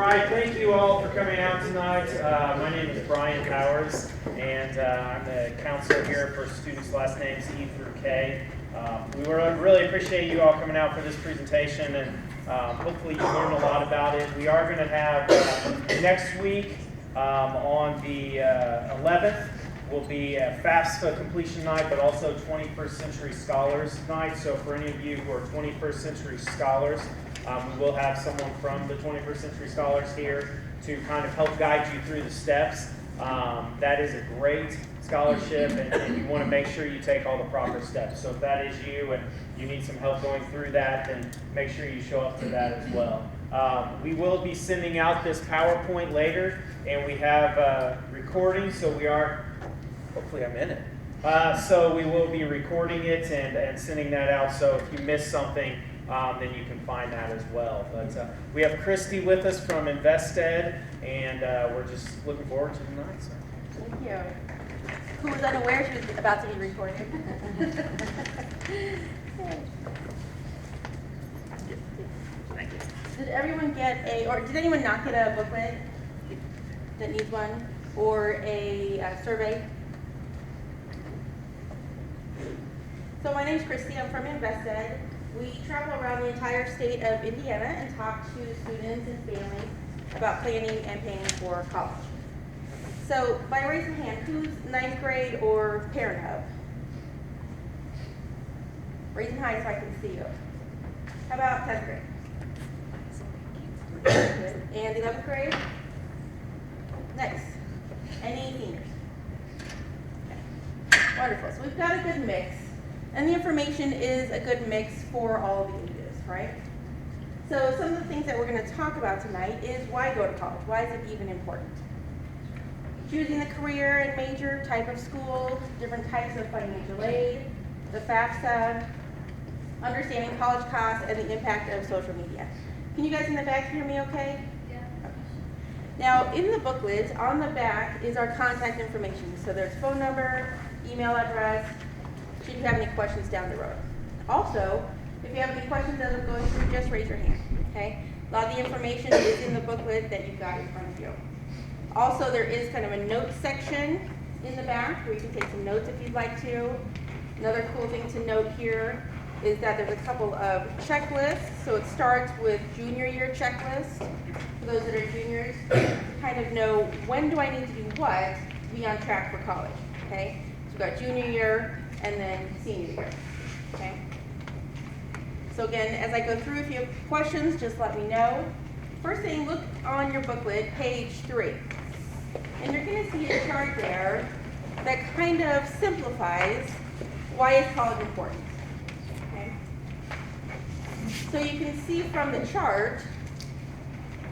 right, thank you all for coming out tonight. My name is Brian Powers, and I'm the counselor here for students' last names E through K. We really appreciate you all coming out for this presentation, and hopefully you learned a lot about it. We are going to have next week on the 11th will be a FAFSA completion night, but also 21st Century Scholars night. So for any of you who are 21st Century Scholars, we will have someone from the 21st Century Scholars here to kind of help guide you through the steps. That is a great scholarship, and you want to make sure you take all the proper steps. So if that is you and you need some help going through that, then make sure you show up to that as well. We will be sending out this PowerPoint later, and we have recording, so we are, hopefully I'm in it. So we will be recording it and sending that out, so if you miss something, then you can find that as well. But we have Christy with us from InvestED, and we're just looking forward to tonight. So. Thank you. Who was unaware she was about to be recorded? Did everyone get or did anyone not get a booklet that needs one, or a survey? So my name is Christy. I'm from InvestED. We travel around the entire state of Indiana and talk to students and families about planning and paying for college. So by raising hand, who's 9th grade or parent of? Raising high so I can see you. How about 10th grade? And 11th grade? Nice. Any seniors? Okay. Wonderful. So we've got a good mix. And the information is a good mix for all of the ages, right? So some of the things that we're going to talk about tonight is why go to college? Why is it even important? Choosing the career and major, type of school, different types of financial aid, the FAFSA, understanding college costs, and the impact of social media. Can you guys in the back hear me okay? Yeah. Okay. Now, in the booklet, on the back is our contact information. So there's phone number, email address, should you have any questions down the road. Also, if you have any questions as we're going through, just raise your hand, okay? A lot of the information is in the booklet that you've got in front of you. Also, there is kind of a notes section in the back where you can take some notes if you'd like to. Another cool thing to note here is that there's a couple of checklists. So it starts with junior year checklist. For those that are juniors, to kind of know when do I need to do what to be on track for college, okay? So we've got junior year and then senior year, okay? So again, as I go through, if you have questions, just let me know. First thing, look on your booklet, page 3. And you're going to see a chart there that kind of simplifies why is college important. Okay? So you can see from the chart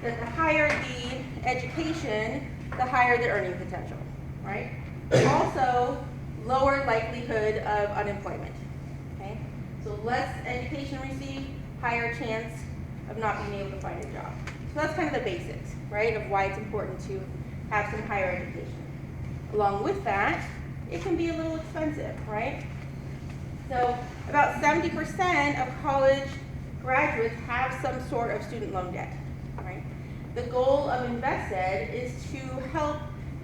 that the higher the education, the higher the earning potential, right? Also, lower likelihood of unemployment. Okay? So less education received, higher chance of not being able to find a job. So that's kind of the basics, right, of why it's important to have some higher education. Along with that, it can be a little expensive, right? So about 70% of college graduates have some sort of student loan debt, right? The goal of InvestED is to help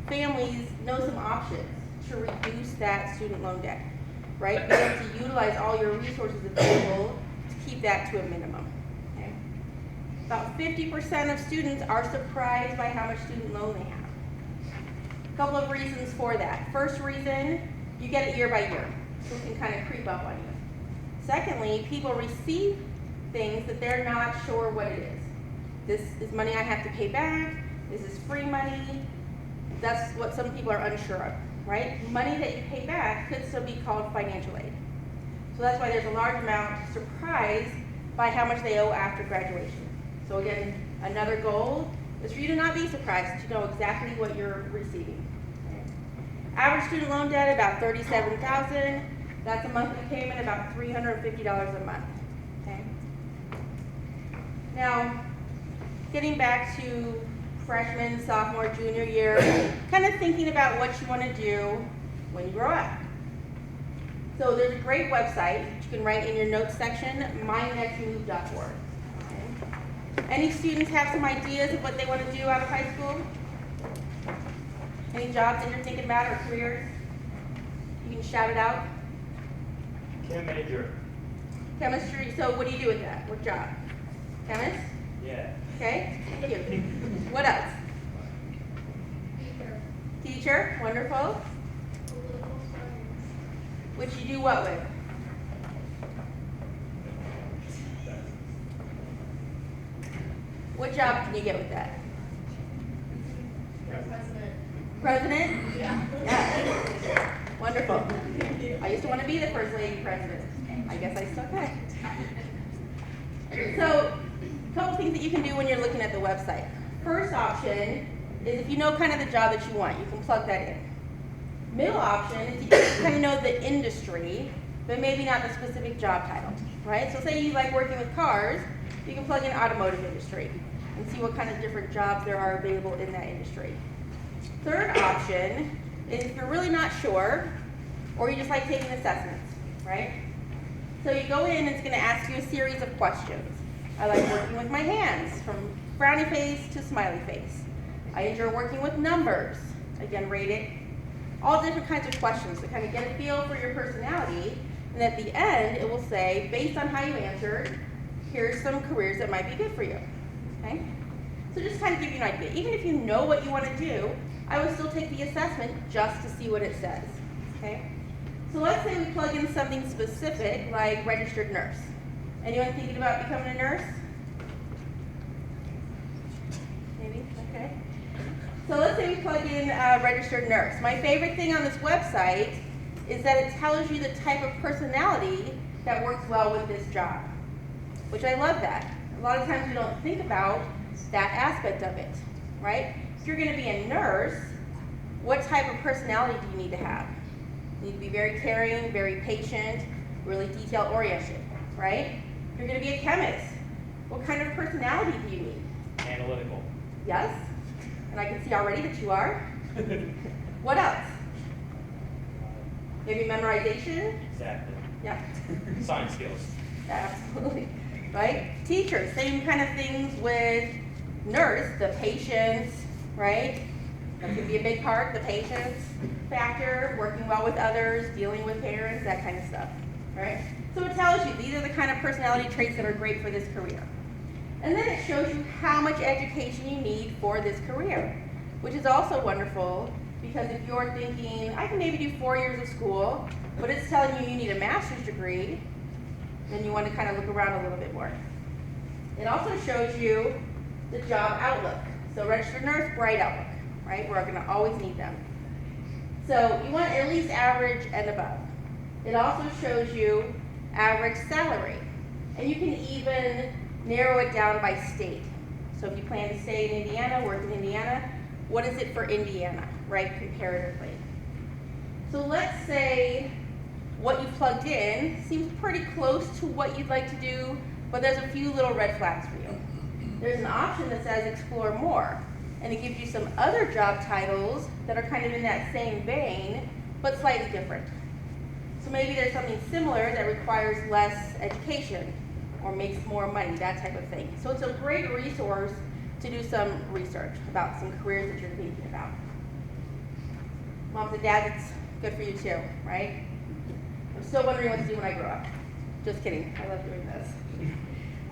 families know some options to reduce that student loan debt, right? Be able to utilize all your resources available to keep that to a minimum. Okay? About 50% of students are surprised by how much student loan they have. A couple of reasons for that. First reason, you get it year by year, so it can kind of creep up on you. Secondly, people receive things that they're not sure what it is. This is money I have to pay back. This is free money. That's what some people are unsure of, right? Money that you pay back could still be called financial aid. So that's why there's a large amount surprised by how much they owe after graduation. So again, another goal is for you to not be surprised, to know exactly what you're receiving. Okay? Average student loan debt about $37,000. That's a monthly payment about $350 a month. Okay? Now, getting back to freshman, sophomore, junior year, kind of thinking about what you want to do when you grow up. So there's a great website that you can write in your notes section, mynextmove.org. Okay? Any students have some ideas of what they want to do out of high school? Any jobs that you're thinking about or careers? You can shout it out. Chem major. Chemistry, so what do you do with that? What job? Chemist? Yeah. Okay, thank you. What else? Teacher, wonderful. Which you do what with? What job can you get with that? President? Yeah. Wonderful. I used to want to be the first lady president. I guess I still can. So, a couple things that you can do when you're looking at the website. First option is if you know kind of the job that you want, you can plug that in. Middle option is you kind of know the industry, but maybe not the specific job title, right? So say you like working with cars, you can plug in automotive industry and see what kind of different jobs there are available in that industry. Third option is if you're really not sure, or you just like taking assessments, right? So you go in and it's going to ask you a series of questions. I like working with my hands, from frowny face to smiley face. I enjoy working with numbers, again, rate it. All different kinds of questions to kind of get a feel for your personality. And at the end, it will say, based on how you answered, here's some careers that might be good for you, okay? So just kind of give you an idea. Even if you know what you want to do, I would still take the assessment just to see what it says, okay? So let's say we plug in something specific like registered nurse. Anyone thinking about becoming a nurse? Maybe, okay. So let's say we plug in registered nurse. My favorite thing on this website is that it tells you the type of personality that works well with this job, which I love that. A lot of times we don't think about that aspect of it, right? If you're going to be a nurse, what type of personality do you need to have? You need to be very caring, very patient, really detail-oriented, right? If you're going to be a chemist, what kind of personality do you need? Analytical. Yes, and I can see already that you are. What else? Maybe memorization? Exactly. Yeah. Science skills. Absolutely. Right? Teachers, same kind of things with nurse, the patience, right? That could be a big part, the patience factor, working well with others, dealing with parents, that kind of stuff, right? So it tells you these are the kind of personality traits that are great for this career. And then it shows you how much education you need for this career, which is also wonderful because if you're thinking, I can maybe do 4 years of school, but it's telling you you need a master's degree, then you want to kind of look around a little bit more. It also shows you the job outlook. So registered nurse, bright outlook, right? We're going to always need them. So you want at least average and above. It also shows you average salary. And you can even narrow it down by state. So if you plan to stay in Indiana, work in Indiana, what is it for Indiana, right, comparatively? So let's say what you plugged in seems pretty close to what you'd like to do, but there's a few little red flags for you. There's an option that says explore more, and it gives you some other job titles that are kind of in that same vein, but slightly different. So maybe there's something similar that requires less education or makes more money, that type of thing. So it's a great resource to do some research about some careers that you're thinking about. Moms and dads, it's good for you too, right? I'm still wondering what to do when I grow up. Just kidding, I love doing this.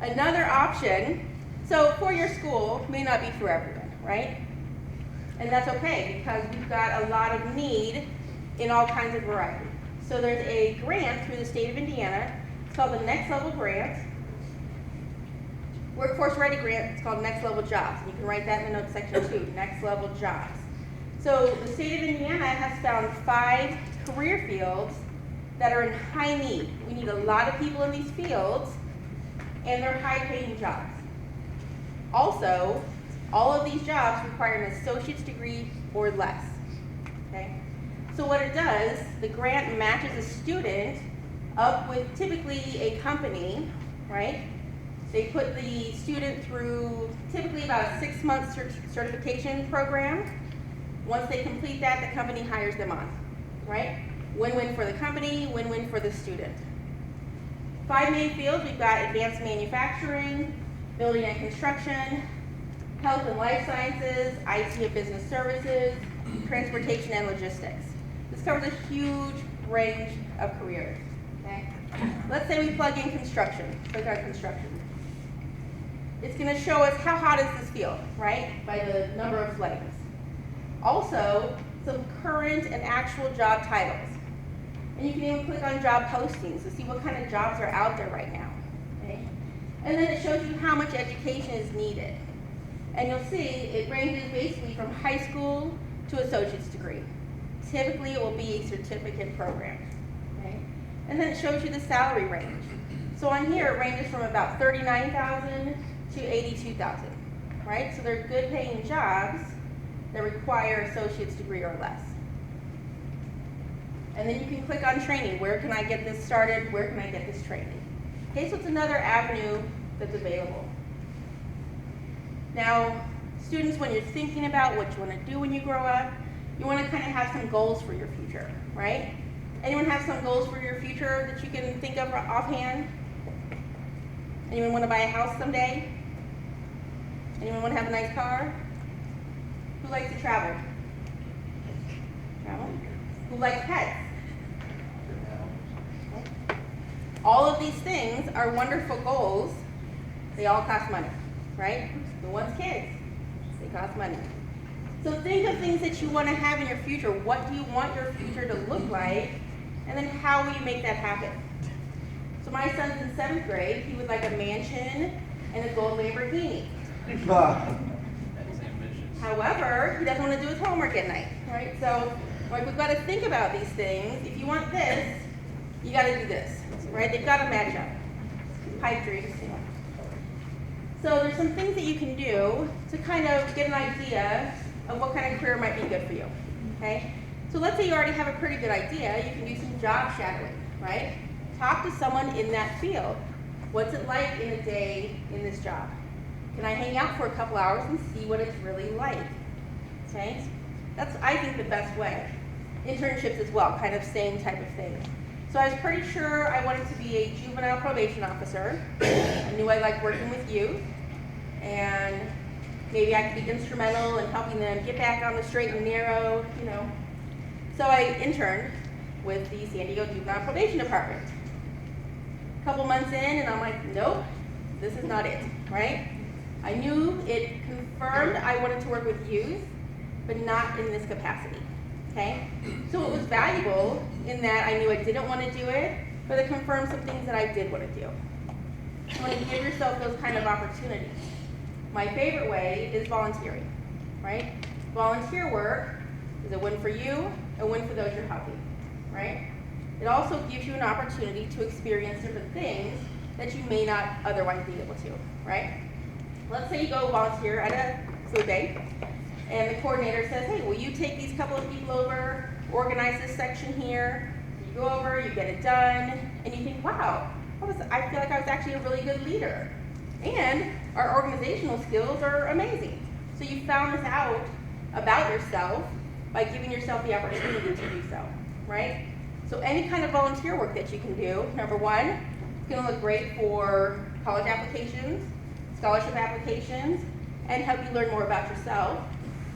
Another option, so four-year school may not be for everyone, right? And that's okay because we've got a lot of need in all kinds of variety. So there's a grant through the state of Indiana. It's called the Next Level Grant. Workforce Ready Grant, it's called Next Level Jobs. And you can write that in the notes section too, Next Level Jobs. So the state of Indiana has found 5 career fields that are in high need. We need a lot of people in these fields, and they're high-paying jobs. Also, all of these jobs require an associate's degree or less, okay? So what it does, the grant matches a student up with typically a company, right? They put the student through typically about a 6-month certification program. Once they complete that, the company hires them on, right? Win-win for the company, win-win for the student. 5 main fields, we've got advanced manufacturing, building and construction, health and life sciences, IT and business services, transportation and logistics. This covers a huge range of careers, okay? Let's say we plug in construction, click on construction. It's gonna show us how hot is this field, right? By the number of flames. Also, some current and actual job titles. And you can even click on job postings to see what kind of jobs are out there right now, okay? And then it shows you how much education is needed. And you'll see it ranges basically from high school to associate's degree. Typically, it will be a certificate program, okay? And then it shows you the salary range. So on here, it ranges from about $39,000 to $82,000, right? So they're good paying jobs that require associate's degree or less. And then you can click on training. Where can I get this started? Where can I get this training? Okay, so it's another avenue that's available. Now, students, when you're thinking about what you want to do when you grow up, you want to kind of have some goals for your future, right? Anyone have some goals for your future that you can think of offhand? Anyone want to buy a house someday? Anyone want to have a nice car? Who likes to travel? Travel? Who likes pets? Okay. All of these things are wonderful goals. They all cost money, right? The ones kids, they cost money. So think of things that you want to have in your future. What do you want your future to look like? And then how will you make that happen? So my son's in 7th grade. He would like a mansion and a gold Lamborghini. However, he doesn't want to do his homework at night, right? So like we've got to think about these things. If you want this, you got to do this, right? They've got to match up. Pipe dreams. So there's some things that you can do to kind of get an idea of what kind of career might be good for you, okay? So let's say you already have a pretty good idea. You can do some job shadowing, right? Talk to someone in that field. What's it like in a day in this job? Can I hang out for a couple hours and see what it's really like, okay? That's, I think, the best way. Internships as well, kind of same type of thing. So I was pretty sure I wanted to be a juvenile probation officer. I knew I liked working with youth, and maybe I could be instrumental in helping them get back on the straight and narrow, you know. So I interned with the San Diego Juvenile Probation Department. A couple months in, and I'm like, nope, this is not it, right? I knew it confirmed I wanted to work with youth, but not in this capacity, okay? So it was valuable in that I knew I didn't want to do it, but it confirmed some things that I did want to do. You want to give yourself those kind of opportunities. My favorite way is volunteering, right? Volunteer work is a win for you, a win for those you're helping, right? It also gives you an opportunity to experience different things that you may not otherwise be able to, right? Let's say you go volunteer at a food bank, and the coordinator says, hey, will you take these couple of people over, organize this section here? You go over, you get it done, and you think, wow, I feel like I was actually a really good leader. And our organizational skills are amazing. So you found this out about yourself by giving yourself the opportunity to do so, right? So any kind of volunteer work that you can do, number one, it's gonna look great for college applications, scholarship applications, and help you learn more about yourself,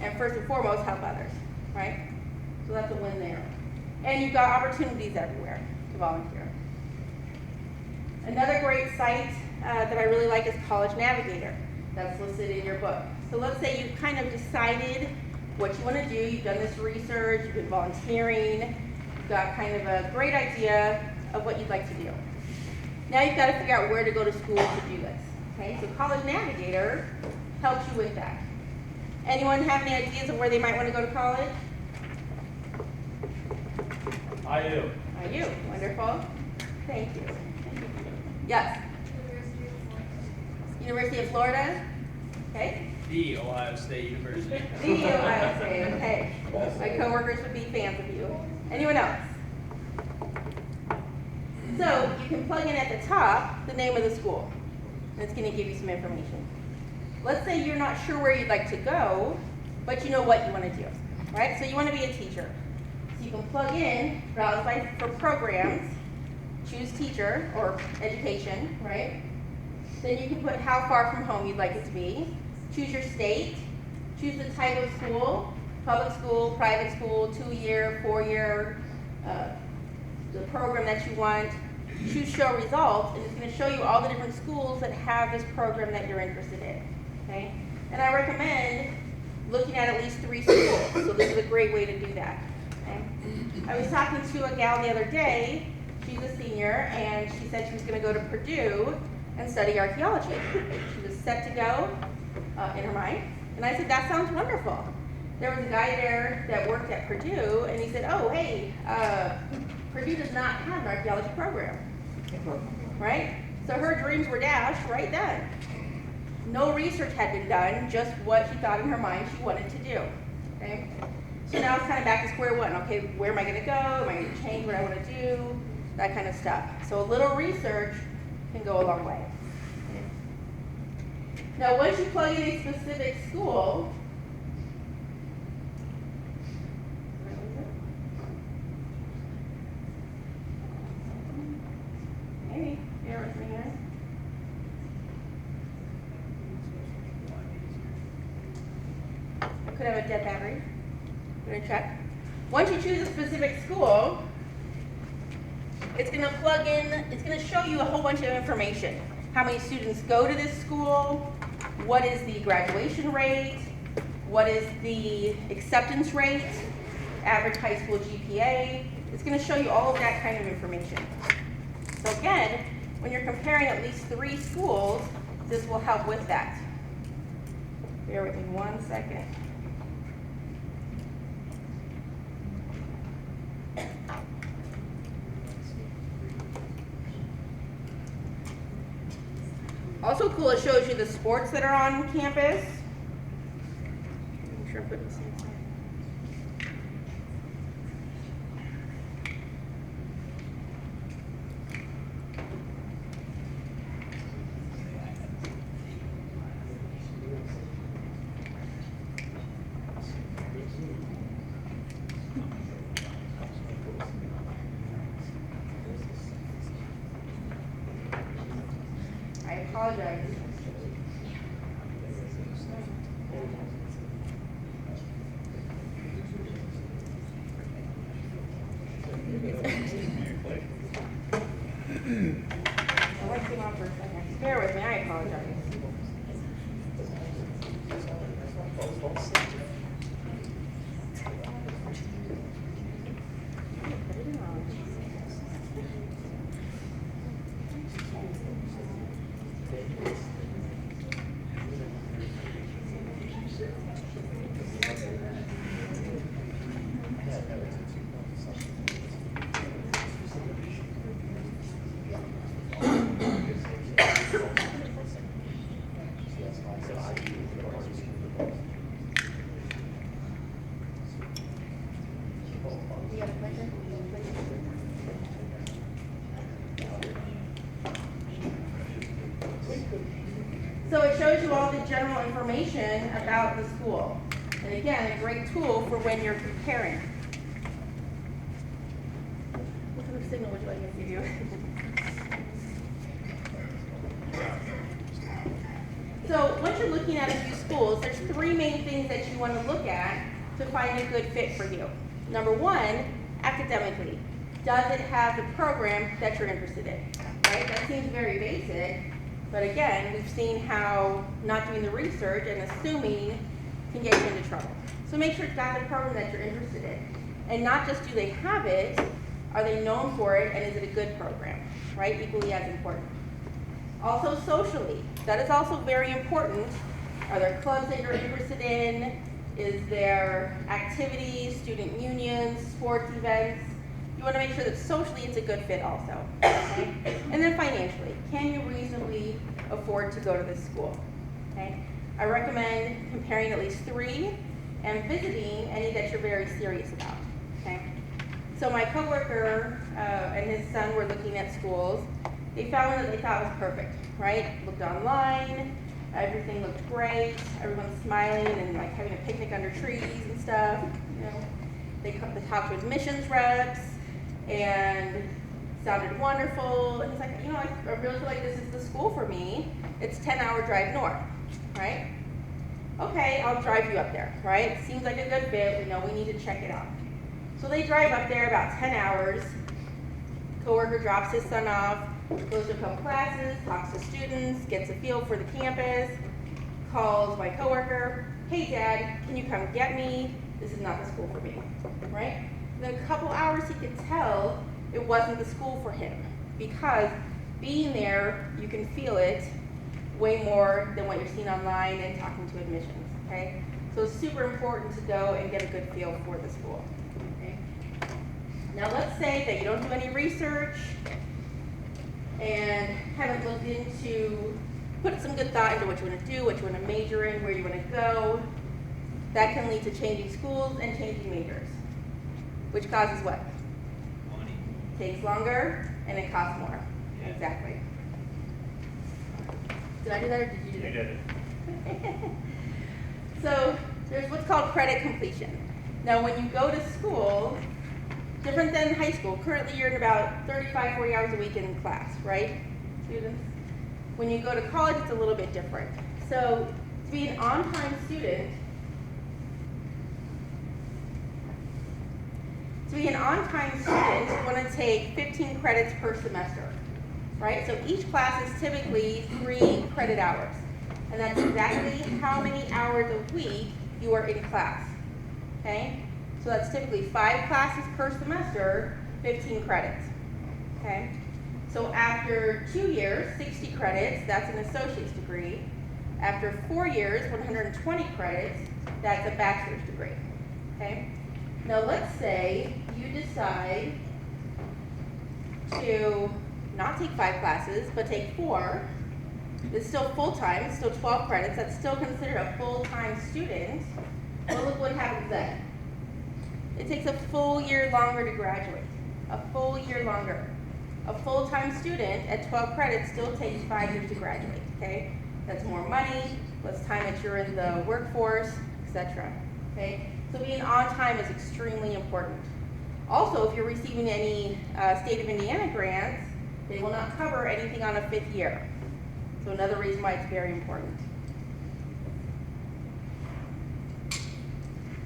and first and foremost, help others, right? So that's a win there. And you've got opportunities everywhere to volunteer. Another great site that I really like is College Navigator. That's listed in your book. So let's say you've kind of decided what you want to do, you've done this research, you've been volunteering, you've got kind of a great idea of what you'd like to do. Now you've got to figure out where to go to school to do this. Okay, so College Navigator helps you with that. Anyone have any ideas of where they might want to go to college? I do. I do. Wonderful. Thank you. Yes. University of Florida. Okay. The Ohio State University. The Ohio State. Okay. My coworkers would be fans of you. Anyone else? So you can plug in at the top the name of the school. And it's going to give you some information. Let's say you're not sure where you'd like to go, but you know what you want to do, right? So you want to be a teacher. So you can plug in, browse for programs, choose teacher or education, right? Then you can put how far from home you'd like it to be. Choose your state. Choose the type of school, public school, private school, 2-year, 4-year, the program that you want. Choose show results, and it's going to show you all the different schools that have this program that you're interested in. Okay? And I recommend looking at least 3 schools. So this is a great way to do that. Okay? I was talking to a gal the other day. She's a senior, and she said she was going to go to Purdue and study archaeology. She was set to go in her mind. And I said, that sounds wonderful. There was a guy there that worked at Purdue, and he said, oh, hey, Purdue does not have an archaeology program. Right? So her dreams were dashed right then. No research had been done, just what she thought in her mind she wanted to do. Okay? So now it's kind of back to square one. Okay, where am I going to go? Am I going to change what I want to do? That kind of stuff. So a little research can go a long way. Okay. Now, once you plug in a specific school, hey, bear with me here. I could have a dead battery. I'm going to check. Once you choose a specific school, it's going to plug in, it's going to show you a whole bunch of information. How many students go to this school, what is the graduation rate, what is the acceptance rate, average high school GPA. It's going to show you all of that kind of information. So again, when you're comparing at least 3 schools, this will help with that. Bear with me 1 second. Also cool, it shows you the sports that are on campus. Make sure I'm putting this inside. I apologize. The light came on for a second. Bear with me, I apologize. So it shows you all the general information about the school. And again, a great tool for when you're comparing. What kind of signal would you like me to give you? So once you're looking at a few schools, there's 3 main things that you want to look at to find a good fit for you. Number 1, academically. Does it have the program that you're interested in? Right? That seems very basic. But again, we've seen how not doing the research and assuming can get you into trouble. So make sure it's got the program that you're interested in. And not just do they have it, are they known for it, and is it a good program, right? Equally as important. Also socially, that is also very important. Are there clubs that you're interested in? Is there activities, student unions, sports events? You want to make sure that socially it's a good fit also, okay? And then financially, can you reasonably afford to go to this school, okay? I recommend comparing at least 3 and visiting any that you're very serious about, okay? So my coworker and his son were looking at schools. They found one that they thought was perfect, right? Looked online, everything looked great, everyone's smiling and like having a picnic under trees and stuff, you know. They talked with admissions reps, and sounded wonderful, and he's like, you know, I really feel like this is the school for me. It's 10-hour drive north, right? Okay, I'll drive you up there, right? Seems like a good fit. We know we need to check it out. So they drive up there about 10 hours. Coworker drops his son off, goes to a couple classes, talks to students, gets a feel for the campus, calls my coworker, hey Dad, can you come get me? This is not the school for me, right? In a couple hours he could tell it wasn't the school for him, because being there, you can feel it way more than what you're seeing online and talking to admissions, okay? So it's super important to go and get a good feel for the school, okay? Now let's say that you don't do any research and haven't looked into, put some good thought into what you want to do, what you want to major in, where you want to go. That can lead to changing schools and changing majors, which causes what? Money. Takes longer and it costs more. Yeah. Exactly. Did I do that or did you do You that? did it. So there's what's called credit completion. Now when you go to school, different than high school, currently you're in about 35, 40 hours a week in class, right, students? When you go to college, it's a little bit different. So to be an on-time student, you want to take 15 credits per semester, right? So each class is typically 3 credit hours. And that's exactly how many hours a week you are in class, okay? So that's typically 5 classes per semester, 15 credits, okay? So after 2 years, 60 credits, that's an associate's degree. After 4 years, 120 credits, that's a bachelor's degree, okay? Now let's say you decide to not take 5 classes, but take 4. It's still full-time, it's still 12 credits, that's still considered a full-time student. Well, look what happens then. It takes a full year longer to graduate, a full year longer. A full-time student at 12 credits still takes 5 years to graduate, okay? That's more money, less time that you're in the workforce, etc., okay? So being on time is extremely important. Also, if you're receiving any state of Indiana grants, they will not cover anything on a 5th year. So another reason why it's very important.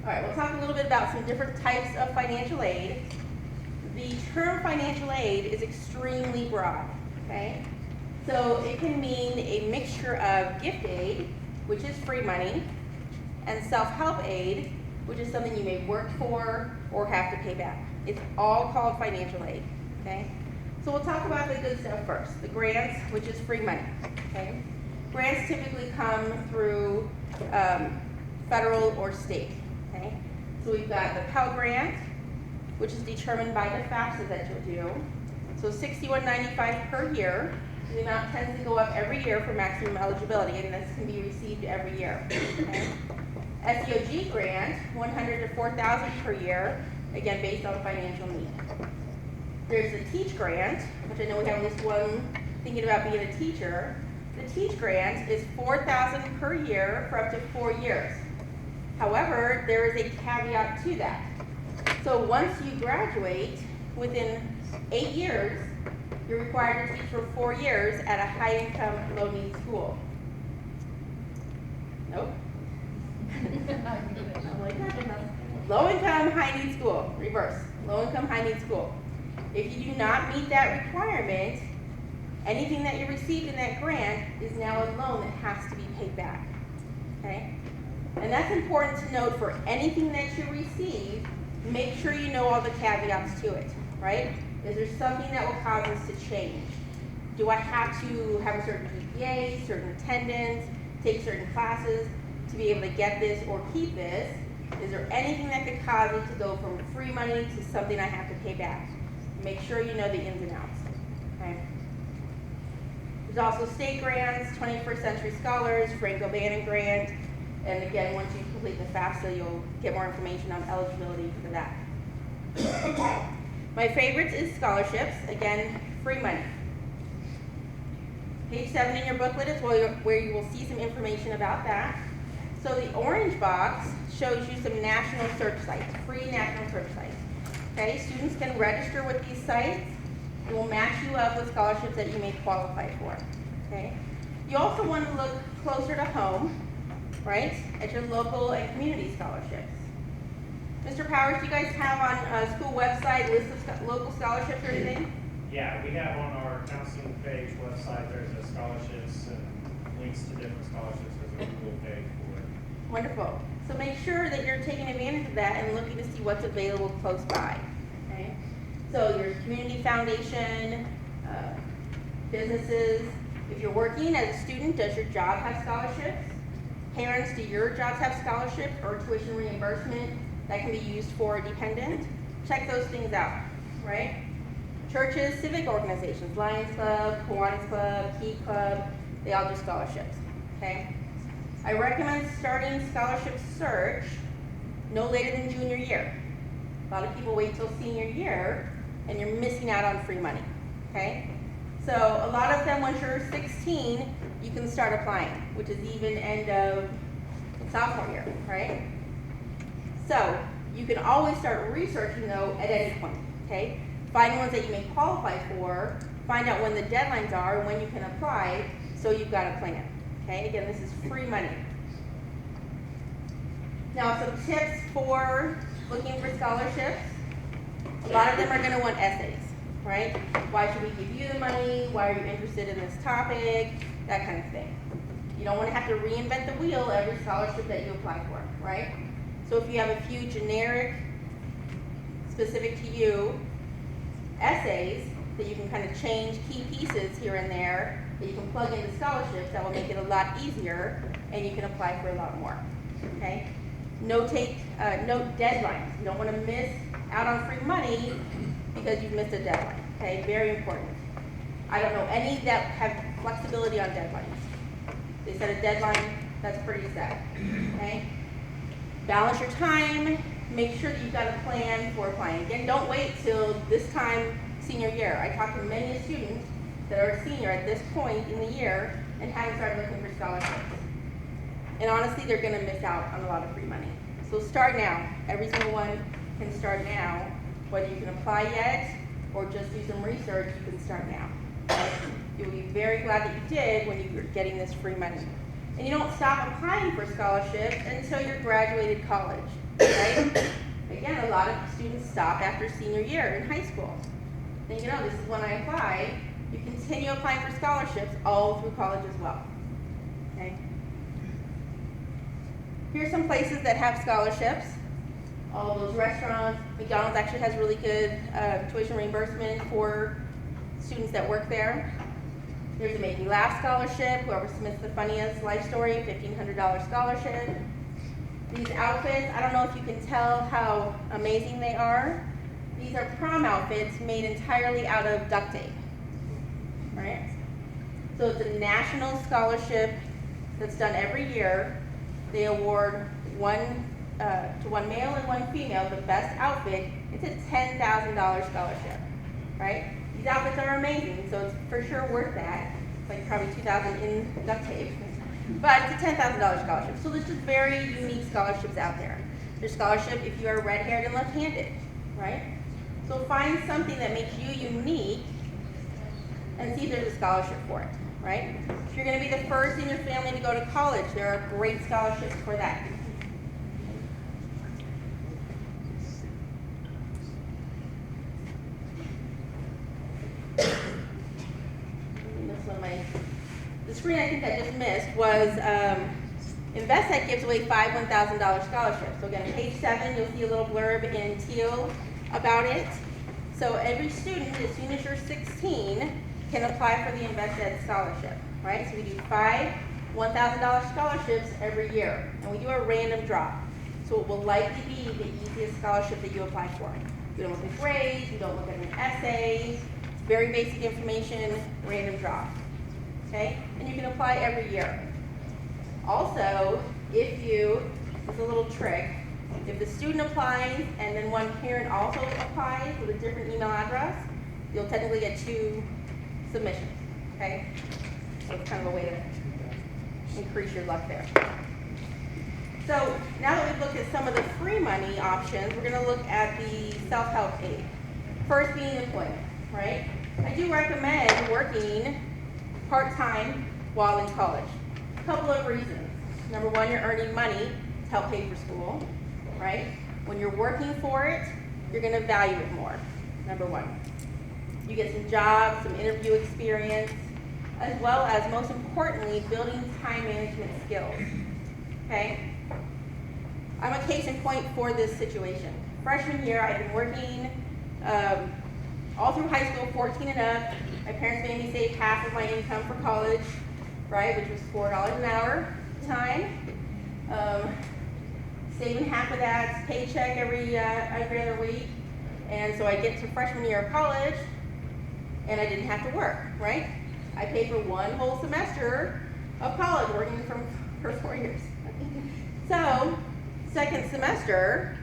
All right, we'll talk a little bit about some different types of financial aid. The term financial aid is extremely broad, okay? So it can mean a mixture of gift aid, which is free money, and self-help aid, which is something you may work for or have to pay back. It's all called financial aid, okay? So we'll talk about the good stuff first, the grants, which is free money, okay? Grants typically come through federal or state, okay? So we've got the Pell Grant, which is determined by the FAFSA that you'll do. So $61.95 per year. The amount tends to go up every year for maximum eligibility, and this can be received every year, okay? FCHS grant, $100,000 to $4,000 per year, again based on financial need. There's the Teach grant, which I know we have at least one thinking about being a teacher. The Teach grant is $4,000 per year for up to 4 years. However, there is a caveat to that. So once you graduate, within 8 years, you're required to teach for 4 years at a high-income, low-need school. Nope. Low-income, high-need school. Reverse. Low-income, high-need school. If you do not meet that requirement, anything that you received in that grant is now a loan that has to be paid back. Okay? And that's important to note for anything that you receive. Make sure you know all the caveats to it, right? Is there something that will cause this to change? Do I have to have a certain GPA, certain attendance, take certain classes to be able to get this or keep this? Is there anything that could cause it to go from free money to something I have to pay back? Make sure you know the ins and outs, okay? There's also state grants, 21st Century Scholars, Franco-Bannon grant, and again, once you complete the FAFSA, you'll get more information on eligibility for that. My favorites is scholarships, again, free money. Page 7 in your booklet is where you will see some information about that. So the orange box shows you some national search sites, free national search sites. Okay, students can register with these sites It will match you up with scholarships that you may qualify for, okay? You also want to look closer to home, right, at your local and community scholarships. Mr. Powers, do you guys have on a school website list of local scholarships or anything? Yeah, we have on our counseling page website, there's a scholarships and links to different scholarships. There's a Google page for it. Wonderful. So make sure that you're taking advantage of that and looking to see what's available close by, okay? So your community foundation, businesses. If you're working as a student, does your job have scholarships? Parents, do your jobs have scholarships or tuition reimbursement that can be used for a dependent? Check those things out, right? Churches, civic organizations, Lions Club, Kiwanis Club, Key Club, they all do scholarships, okay? I recommend starting scholarship search no later than junior year. A lot of people wait till senior year and you're missing out on free money, okay? So a lot of them, once you're 16, you can start applying, which is even end of sophomore year, right? So you can always start researching though at any point, okay? Find ones that you may qualify for, find out when the deadlines are, and when you can apply, so you've got a plan, okay? Again, this is free money. Now some tips for looking for scholarships. A lot of them are gonna want essays, right? Why should we give you the money? Why are you interested in this topic? That kind of thing. You don't want to have to reinvent the wheel every scholarship that you apply for, right? So if you have a few generic, specific to you, essays that you can kind of change key pieces here and there, that you can plug into scholarships, that will make it a lot easier, and you can apply for a lot more, okay? No deadlines. You don't want to miss out on free money because you've missed a deadline, okay? Very important. I don't know any that have flexibility on deadlines. They set a deadline, that's pretty set, okay? Balance your time, make sure that you've got a plan for applying. Again, don't wait till this time senior year. I talked to many students that are a senior at this point in the year and haven't started looking for scholarships. And honestly, they're gonna miss out on a lot of free money. So start now. Every single one can start now. Whether you can apply yet or just do some research, you can start now. You'll be very glad that you did when you're getting this free money. And you don't stop applying for scholarships until you're graduated college, right? Again, a lot of students stop after senior year in high school. Then you know, this is when I apply. You continue applying for scholarships all through college as well, okay? Here's some places that have scholarships. All those restaurants. McDonald's actually has really good tuition reimbursement for students that work there. There's a Make Me Laugh scholarship. Whoever submits the funniest life story, $1,500 scholarship. These outfits, I don't know if you can tell how amazing they are. These are prom outfits made entirely out of duct tape, right? So it's a national scholarship that's done every year. They award to one male and one female the best outfit. It's a $10,000 scholarship, right? These outfits are amazing, so it's for sure worth that. It's like probably $2,000 in duct tape, but it's a $10,000 scholarship. So there's just very unique scholarships out there. There's scholarship if you are red-haired and left-handed, right? So find something that makes you unique and see if there's a scholarship for it, right? If you're going to be the first in your family to go to college, there are great scholarships for that. The screen I think I just missed was InvestED gives away 5 $1,000 scholarships. So again, page 7, you'll see a little blurb in teal about it. So every student, as soon as you're 16, can apply for the InvestED scholarship, right? So we do 5 $1,000 scholarships every year, and we do a random draw. So it will likely be the easiest scholarship that you apply for. We don't look at grades, we don't look at an essay. It's very basic information, random draw. Okay? And you can apply every year. Also, this is a little trick, if the student applies and then one parent also applies with a different email address, you'll technically get 2 submissions, okay? So it's kind of a way to increase your luck there. So now that we've looked at some of the free money options, we're gonna look at the self-help aid. First being employment, right? I do recommend working part-time while in college. A couple of reasons. Number one, you're earning money to help pay for school, right? When you're working for it, you're gonna value it more, number one. You get some jobs, some interview experience, as well as, most importantly, building time management skills, okay? I'm a case in point for this situation. Freshman year, I've been working all through high school, 14 and up. My parents made me save half of my income for college, right, which was $4 an hour time. Saving half of that paycheck every other week. And so I get to freshman year of college, and I didn't have to work, right? I paid for one whole semester of college, working for 4 years. So, second semester,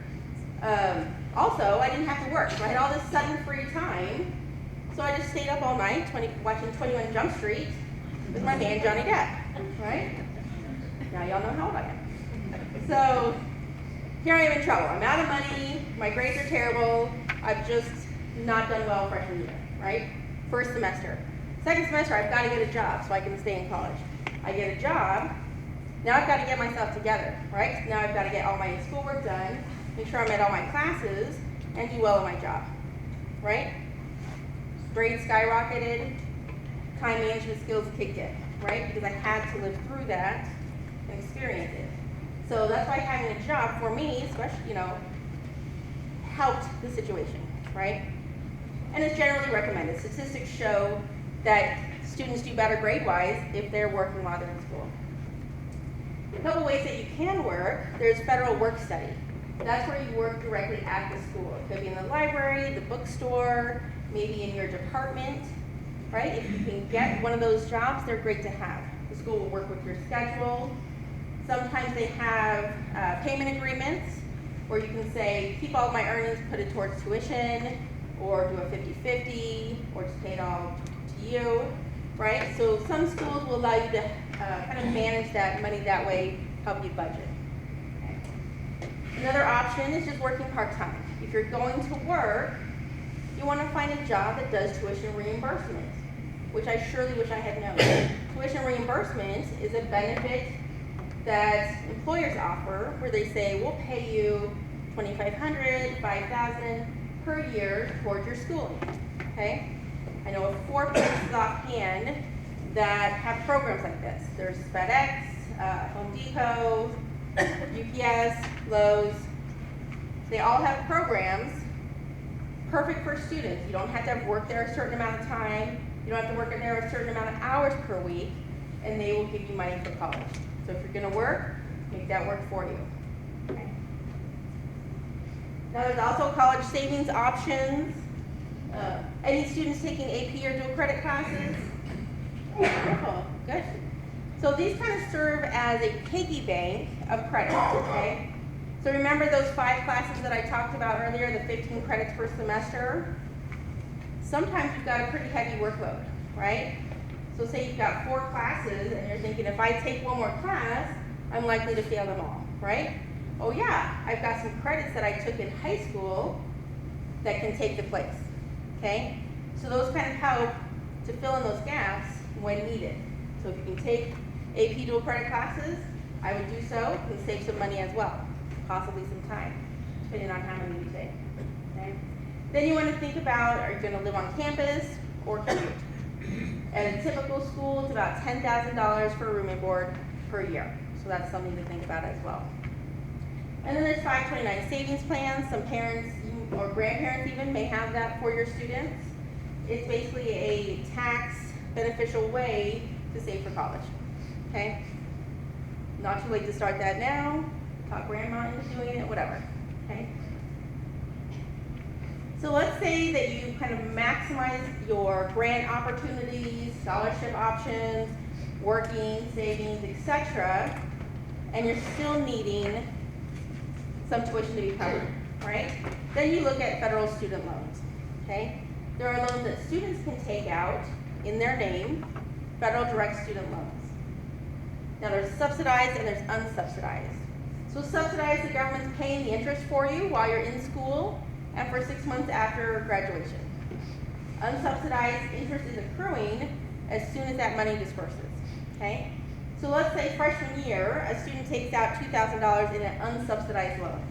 also, I didn't have to work, so I had all this sudden free time. So I just stayed up all night watching 21 Jump Street with my man Johnny Depp, right? Now y'all know how old I am. So here I am in trouble. I'm out of money, my grades are terrible, I've just not done well freshman year, right? First semester. Second semester, I've got to get a job so I can stay in college. I get a job, now I've got to get myself together, right? Now I've got to get all my schoolwork done, make sure I'm at all my classes, and do well in my job, right? Grades skyrocketed, time management skills kicked in, right? Because I had to live through that and experience it. So that's why having a job for me, especially, helped the situation, right? And it's generally recommended. Statistics show that students do better grade-wise if they're working while they're in school. A couple ways that you can work. There's federal work study. That's where you work directly at the school. It could be in the library, the bookstore, maybe in your department, right? If you can get one of those jobs, they're great to have. The school will work with your schedule. Sometimes they have payment agreements where you can say, keep all of my earnings, put it towards tuition, or do a 50-50, or just pay it all to you, right? So some schools will allow you to kind of manage that money that way, help you budget. Okay. Another option is just working part-time. If you're going to work, you want to find a job that does tuition reimbursement, which I surely wish I had known. Tuition reimbursement is a benefit that employers offer where they say, we'll pay you $2,500, $5,000 per year towards your schooling, okay? I know of 4 places offhand that have programs like this. There's FedEx, Home Depot, UPS, Lowe's. They all have programs perfect for students. You don't have to have worked there a certain amount of time. You don't have to work in there a certain amount of hours per week, and they will give you money for college. So if you're going to work, make that work for you. Okay. Now there's also college savings options. Any students taking AP or dual credit classes? Wonderful, good. So these kind of serve as a piggy bank of credits, okay? So remember those 5 classes that I talked about earlier, the 15 credits per semester? Sometimes you've got a pretty heavy workload, right? So say you've got 4 classes and you're thinking, if I take one more class, I'm likely to fail them all, right? Oh yeah, I've got some credits that I took in high school that can take the place, okay? So those kind of help to fill in those gaps when needed. So if you can take AP dual credit classes, I would do so and save some money as well, possibly some time, depending on how many you take, okay? Then you want to think about, are you going to live on campus or commute? At a typical school, it's about $10,000 for room and board per year. So that's something to think about as well. And then there's 529 savings plans. Some parents or grandparents even may have that for your students. It's basically a tax beneficial way to save for college, okay? Not too late to start that now. Talk grandma into doing it, whatever, okay? So let's say that you kind of maximize your grant opportunities, scholarship options, working, savings, etc., and you're still needing some tuition to be covered, right? Then you look at federal student loans, okay? There are loans that students can take out in their name, federal direct student loans. Now there's subsidized and there's unsubsidized. So subsidized, the government's paying the interest for you while you're in school and for 6 months after graduation. Unsubsidized interest is accruing as soon as that money disperses, okay? So let's say freshman year, a student takes out $2,000 in an unsubsidized loan.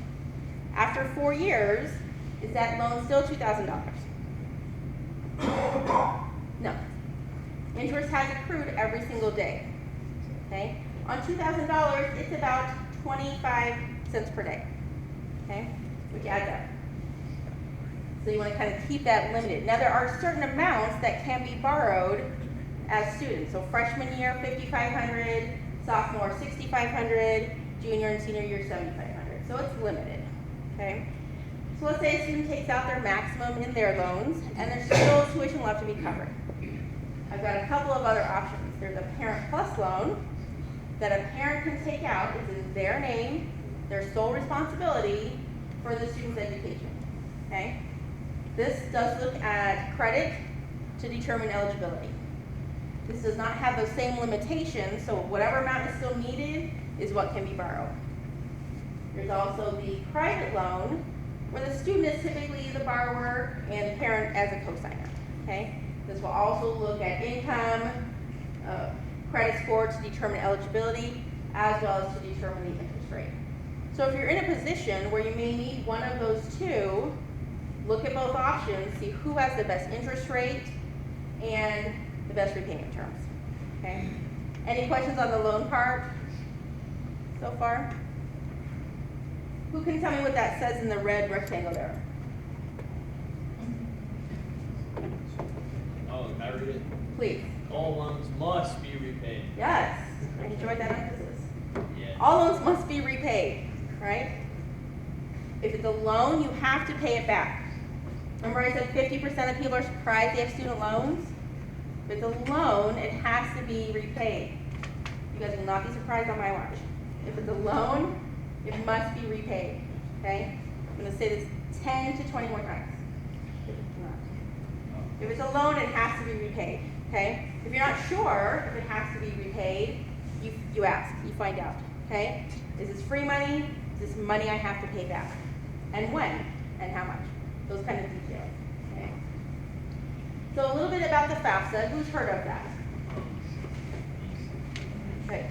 After 4 years, is that loan still $2,000? No. Interest has accrued every single day, okay? On $2,000, it's about 25 cents per day, okay? Which adds up. So you want to kind of keep that limited. Now there are certain amounts that can be borrowed as students. So freshman year, $5,500, sophomore, $6,500, junior and senior year, $7,500. So it's limited, okay? So let's say a student takes out their maximum in their loans and there's still tuition left to be covered. I've got a couple of other options. There's a Parent Plus loan that a parent can take out. It's in their name, their sole responsibility for the student's education, okay? This does look at credit to determine eligibility. This does not have those same limitations, so whatever amount is still needed is what can be borrowed. There's also the private loan, where the student is typically the borrower and the parent as a cosigner, okay? This will also look at income, credit score to determine eligibility, as well as to determine the interest rate. So if you're in a position where you may need one of those two, look at both options, see who has the best interest rate and the best repayment terms, okay? Any questions on the loan part so far? Who can tell me what that says in the red rectangle there? Oh, can I read it? Please. All loans must be repaid. Yes, I enjoyed that emphasis. Yeah. All loans must be repaid, right? If it's a loan, you have to pay it back. Remember I said 50% of people are surprised they have student loans? If it's a loan, it has to be repaid. You guys will not be surprised on my watch. If it's a loan, it must be repaid, okay? I'm gonna say this 10 to 20 more times. If it's not. If it's a loan, it has to be repaid, okay? If you're not sure if it has to be repaid, you ask, you find out, okay? Is this free money? Is this money I have to pay back? And when? And how much? Those kind of details, okay? So a little bit about the FAFSA. Who's heard of that? Okay.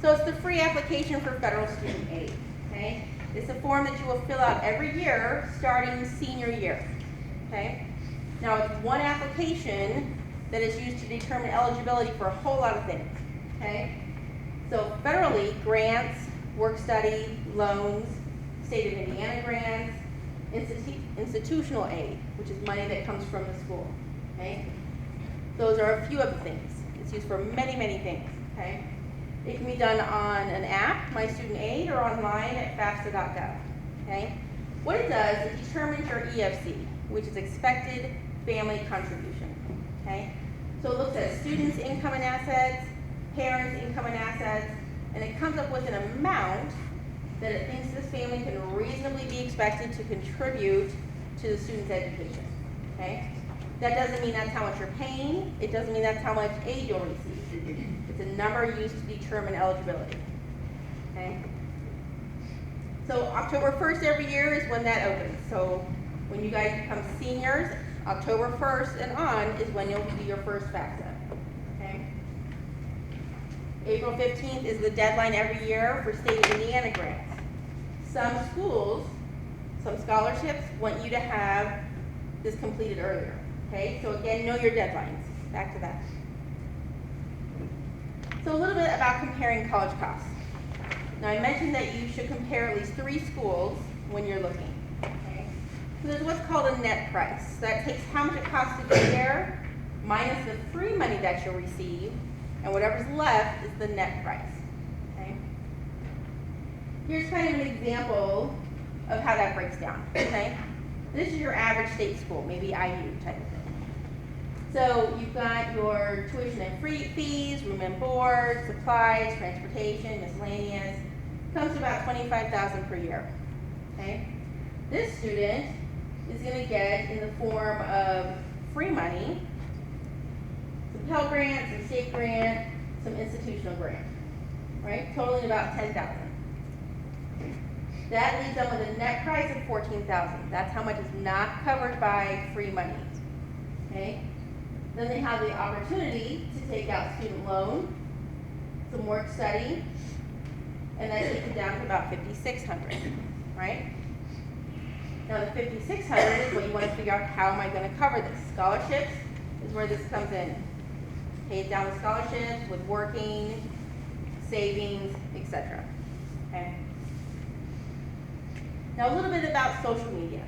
So it's the free application for federal student aid, okay? It's a form that you will fill out every year starting senior year, okay? Now it's one application that is used to determine eligibility for a whole lot of things, okay? So federally, grants, work study, loans, state of Indiana grants, institutional aid, which is money that comes from the school, okay? Those are a few of the things. It's used for many, many things, okay? It can be done on an app, My Student Aid, or online at FAFSA.gov, okay? What it does, it determines your EFC, which is expected family contribution, okay? So it looks at students' income and assets, parents' income and assets, and it comes up with an amount that it thinks this family can reasonably be expected to contribute to the student's education, okay? That doesn't mean that's how much you're paying. It doesn't mean that's how much aid you'll receive. It's a number used to determine eligibility, okay? So October 1st every year is when that opens. So when you guys become seniors, October 1st and on is when you'll do your first FAFSA, okay? April 15th is the deadline every year for state of Indiana grants. Some schools, some scholarships want you to have this completed earlier, okay? So again, know your deadlines. Back to that. So a little bit about comparing college costs. Now I mentioned that you should compare at least 3 schools when you're looking, okay? So there's what's called a net price. So that takes how much it costs to get there, minus the free money that you'll receive, and whatever's left is the net price, okay? Here's kind of an example of how that breaks down, okay? This is your average state school, maybe IU type of thing. So you've got your tuition and free fees, room and board, supplies, transportation, miscellaneous. Comes to about $25,000 per year, okay? This student is gonna get in the form of free money, some Pell Grant, some state grant, some institutional grant, right? Totaling about $10,000. That leaves them with a net price of $14,000. That's how much is not covered by free money. Okay? okay? Then they have the opportunity to take out student loan, some work study, and that takes it down to about $5,600, right? Now the $5,600 is what you want to figure out, how am I going to cover this? Scholarships is where this comes in. Pay it down with scholarships, with working, savings, etc. Okay? Now a little bit about social media.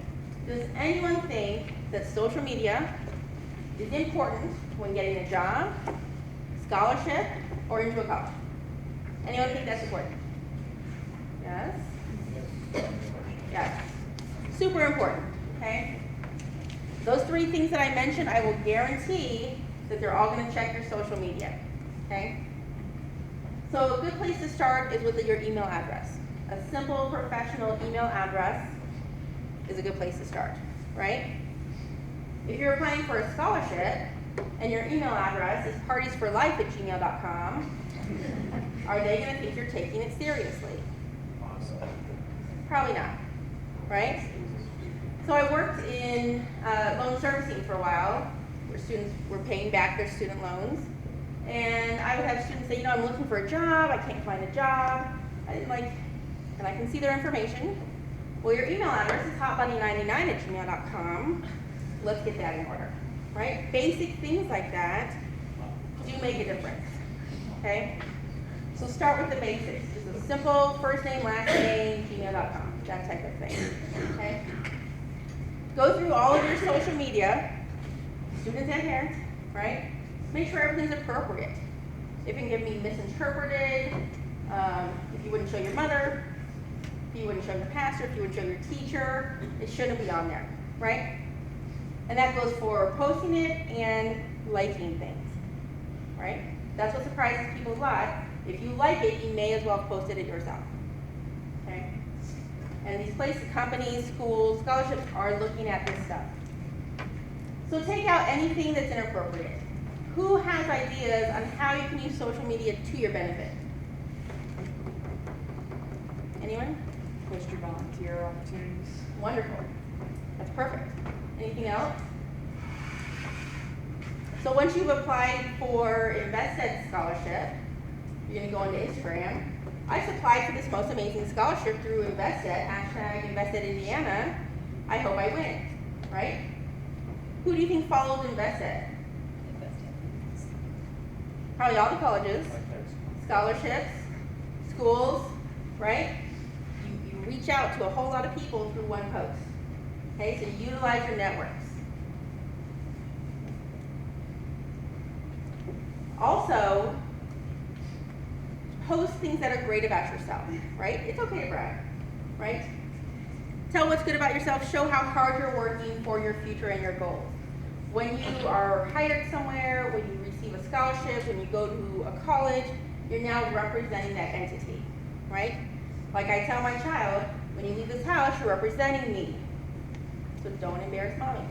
Does anyone think that social media is important when getting a job, scholarship, or into a college? Anyone think that's important? Yes? Yes. Super important, okay? Those three things that I mentioned, I will guarantee that they're all gonna check your social media, okay? So a good place to start is with your email address. A simple professional email address is a good place to start, right? If you're applying for a scholarship and your email address is partiesforlife@gmail.com, are they gonna think you're taking it seriously? Probably not, right? So I worked in loan servicing for a while, where students were paying back their student loans. And I would have students say, I'm looking for a job, I can't find a job. And I can see their information. Well, your email address is hotbunny99@gmail.com. Let's get that in order, right? Basic things like that do make a difference, okay? So start with the basics. Just a simple first name, last name, gmail.com, that type of thing, okay? Go through all of your social media, students and parents, right? Make sure everything's appropriate. If it can be misinterpreted, if you wouldn't show your mother, if you wouldn't show your pastor, if you wouldn't show your teacher, it shouldn't be on there, right? And that goes for posting it and liking things, right? That's what surprises people a lot. If you like it, you may as well have posted it yourself, okay? And these places, companies, schools, scholarships are looking at this stuff. So take out anything that's inappropriate. Who has ideas on how you can use social media to your benefit? Anyone? Post your volunteer opportunities. Wonderful. That's perfect. Anything else? So once you've applied for InvestED scholarship, you're going to go into Instagram. I just applied for this most amazing scholarship through InvestED, #InvestEdIndiana. I hope I win, right? Who do you think follows InvestED? Probably all the colleges, scholarships, schools, right? You reach out to a whole lot of people through one post. Okay, so utilize your networks. Also, post things that are great about yourself, right? It's okay to brag, right? Tell what's good about yourself, show how hard you're working for your future and your goals. When you are hired somewhere, when you receive a scholarship, when you go to a college, you're now representing that entity, right? Like I tell my child, when you leave this house, you're representing me. So don't embarrass mommy,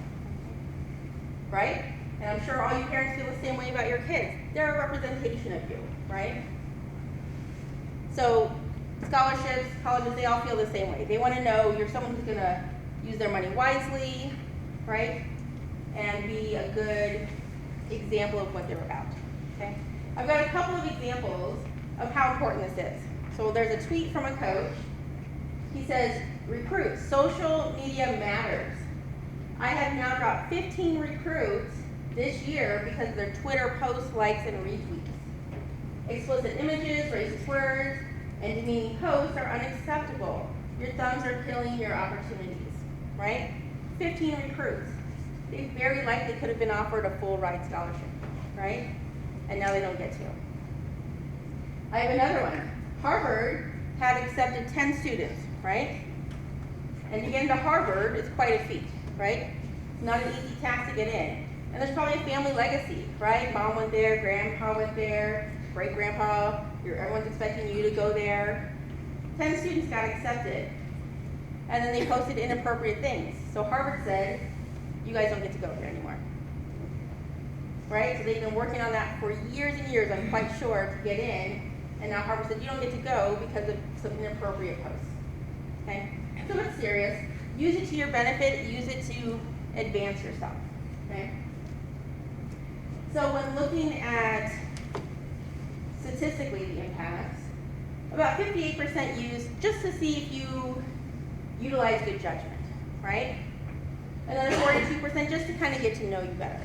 right? And I'm sure all you parents feel the same way about your kids. They're a representation of you, right? So scholarships, colleges, they all feel the same way. They want to know you're someone who's going to use their money wisely, right? And be a good example of what they're about, okay? I've got a couple of examples of how important this is. So there's a tweet from a coach. He says, recruits, social media matters. I have now dropped 15 recruits this year because of their Twitter posts, likes, and retweets. Explicit images, racist words, and demeaning posts are unacceptable. Your thumbs are killing your opportunities, right? 15 recruits. They very likely could have been offered a full ride scholarship, right? And now they don't get to. I have another one. Harvard had accepted 10 students, right? And to get into Harvard is quite a feat, right? Not an easy task to get in. And there's probably a family legacy, right? Mom went there, grandpa went there, great-grandpa, everyone's expecting you to go there. 10 students got accepted. And then they posted inappropriate things. So Harvard said, you guys don't get to go here anymore. Right? So they've been working on that for years and years, I'm quite sure, to get in. And now Harvard said, you don't get to go because of some inappropriate posts. Okay? So it's serious. Use it to your benefit. Use it to advance yourself. Okay? So when looking at statistically the impacts, about 58% used just to see if you utilize good judgment, right? Another 42% just to kind of get to know you better,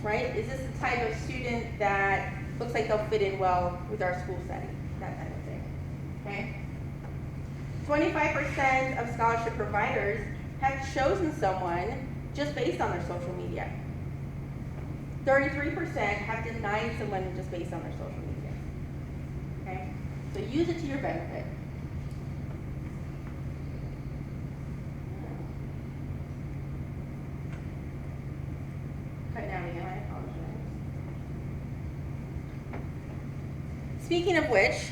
right? Is this the type of student that looks like they'll fit in well with our school setting, that kind of thing, okay? 25% of scholarship providers have chosen someone just based on their social media. 33% have denied someone just based on their social media, okay? So use it to your benefit. Cutting out again, I apologize. Speaking of which,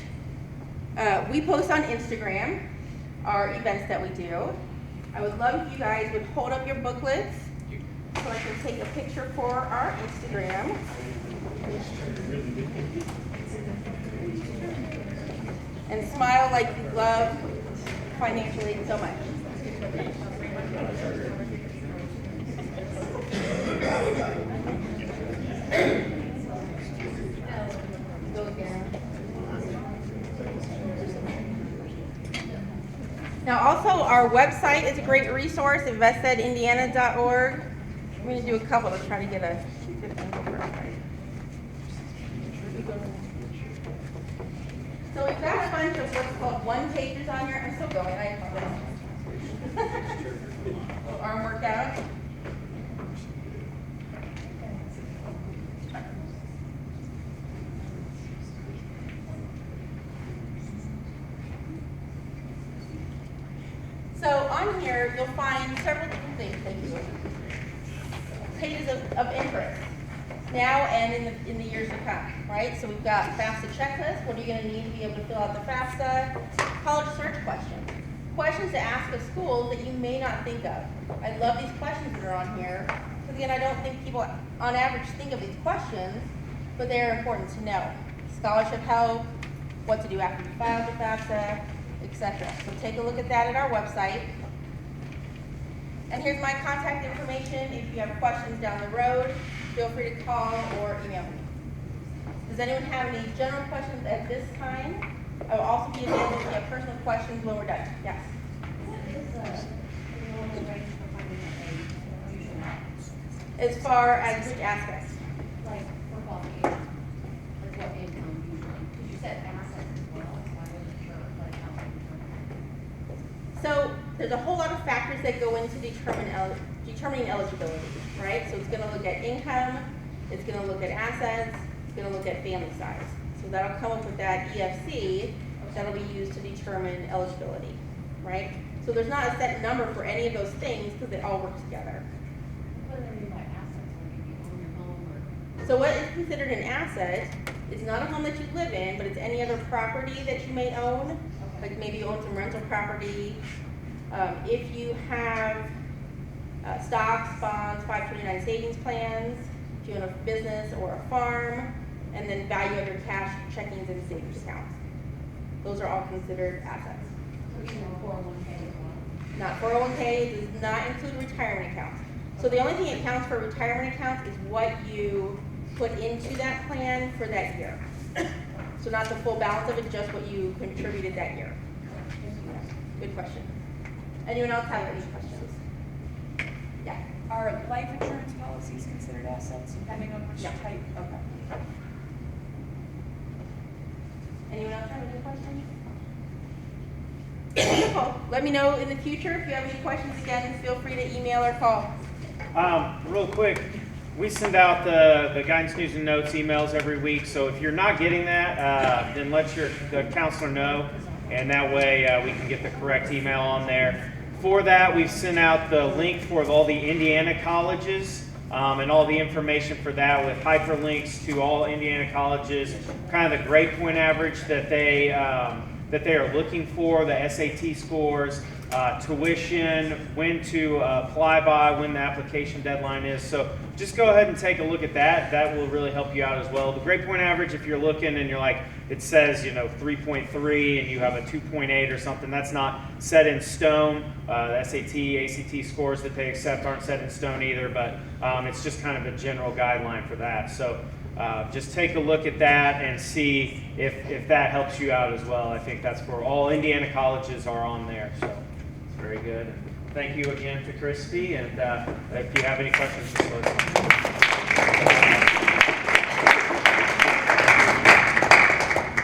we post on Instagram our events that we do. I would love if you guys would hold up your booklets so I can take a picture for our Instagram. And smile like you love financial aid so much. Now also our website is a great resource, InvestEdIndiana.org. I'm going to do a couple to try to get a good angle for everybody. So we've got a bunch of what's called one-pagers on here. I'm still going, I apologize. Little arm workout. So on here, you'll find several different things. Thank you. Pages of interest, now and in the years to come, right? So we've got FAFSA checklist. What are you going to need to be able to fill out the FAFSA? College search questions. Questions to ask of schools that you may not think of. I love these questions that are on here, because again, I don't think people on average think of these questions, but they are important to know. Scholarship help, what to do after you file the FAFSA, etc. So take a look at that at our website. And here's my contact information. If you have questions down the road, feel free to call or email me. Does anyone have any general questions at this time? I will also be available if you have personal questions when we're done. Yes? As far as which aspects? Like for qualification, like what income usually? Because you said assets as well, so I wasn't sure like how they determine. So there's a whole lot of factors that go into determining eligibility, right? So it's going to look at income, it's going to look at assets, it's going to look at family size. So that'll come up with that EFC that'll be used to determine eligibility, right? So there's not a set number for any of those things because they all work together. What do they mean by assets? Like if you own your home or? So what is considered an asset is not a home that you live in, but it's any other property that you may own. Okay. Like maybe you own some rental property. If you have stocks, bonds, 529 savings plans, if you own a business or a farm, and then value of your cash, checkings, and savings accounts. Those are all considered assets. So even a 401k as well? Not 401k, does not include retirement accounts. So the only thing that counts for retirement accounts is what you put into that plan for that year. So not the full balance of it, just what you contributed that year. Good question. Anyone else have any questions? Yeah. Are life insurance policies considered assets depending on which No. type? Okay. Anyone else have any questions? Wonderful. Let me know in the future if you have any questions. Again, feel free to email or call. Real quick, we send out the guidance news and notes emails every week. So if you're not getting that, then let the counselor know, and that way we can get the correct email on there. For that, we've sent out the link for all the Indiana colleges and all the information for that with hyperlinks to all Indiana colleges, kind of the grade point average that they that they are looking for, the SAT scores, tuition, when to apply by, when the application deadline is. So just go ahead and take a look at that. That will really help you out as well. The grade point average, if you're looking and you're like, it says, 3.3 and you have a 2.8 or something, that's not set in stone. The SAT, ACT scores that they accept aren't set in stone either, but it's just kind of a general guideline for that. So just take a look at that and see if that helps you out as well. I think that's where all Indiana colleges are on there. So it's very good. Thank you again to Christy, and if you have any questions, just let us know.